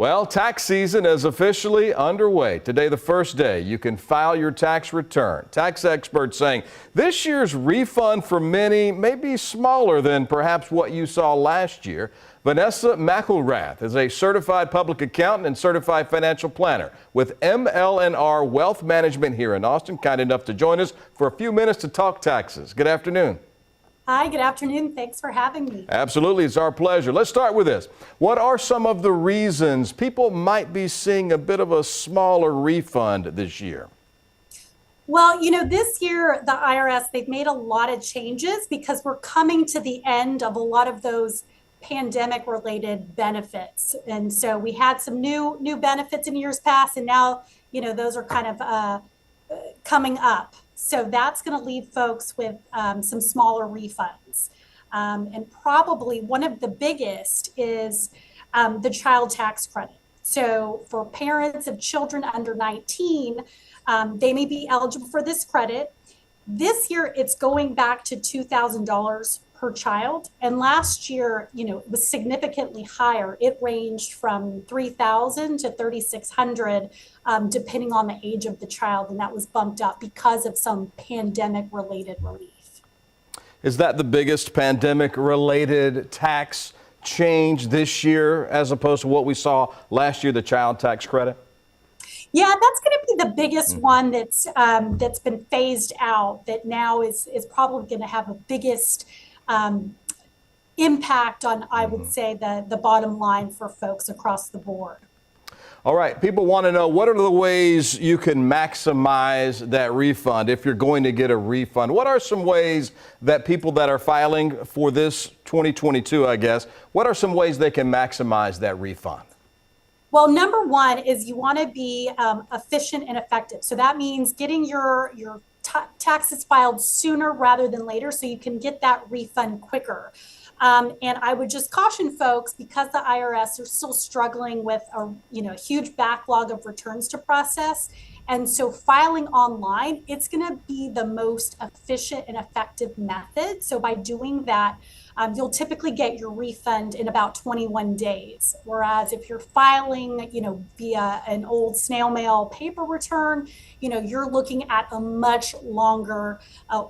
Well, tax season is officially underway. Today, the first day you can file your tax return. Tax experts saying this year's refund for many may be smaller than perhaps what you saw last year. Vanessa McElrath is a certified public accountant and certified financial planner with ML&R Wealth Management here in Austin. Kind enough to join us for a few minutes to talk taxes. Good afternoon. Hi, good afternoon. Thanks for having me. Absolutely. It's our pleasure. Let's start with this. What are some of the reasons people might be seeing a bit of a smaller refund this year? Well, this year, the IRS, they've made a lot of changes because we're coming to the end of a lot of those pandemic-related benefits. And so we had some new benefits in years past, and now, those are kind of coming up. So that's going to leave folks with some smaller refunds. And probably one of the biggest is the child tax credit. So for parents of children under 19, they may be eligible for this credit. This year, it's going back to $2,000 per child. And last year, it was significantly higher. It ranged from $3,000 to $3,600, depending on the age of the child. And that was bumped up because of some pandemic-related relief. Is that the biggest pandemic-related tax change this year as opposed to what we saw last year, the child tax credit? Yeah, that's going to be the biggest one that's been phased out, that now is probably going to have the biggest impact on, I would say, the bottom line for folks across the board. All right. People want to know, what are the ways you can maximize that refund if you're going to get a refund? What are some ways that people that are filing for this 2022, I guess, what are some ways they can maximize that refund? Well, number one is you want to be efficient and effective. So that means getting your taxes filed sooner rather than later so you can get that refund quicker. And I would just caution folks, because the IRS are still struggling with a huge backlog of returns to process. And so filing online, it's going to be the most efficient and effective method. So by doing that, you'll typically get your refund in about 21 days. Whereas if you're filing, via an old snail mail paper return, you're looking at a much longer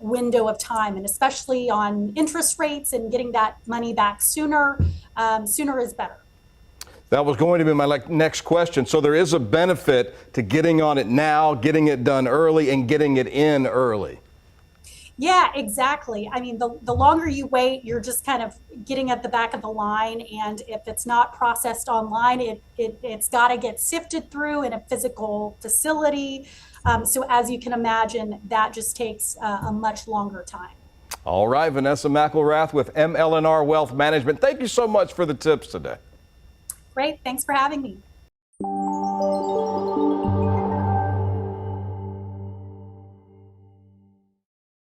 window of time, and especially on interest rates and getting that money back sooner, sooner is better. That was going to be my next question. So there is a benefit to getting on it now, getting it done early, and getting it in early. Yeah, exactly. I mean, the longer you wait, you're just kind of getting at the back of the line. And if it's not processed online, it's got to get sifted through in a physical facility. So as you can imagine, that just takes a much longer time. All right, Vanessa McElrath with ML&R Wealth Management. Thank you so much for the tips today. Great. Thanks for having me.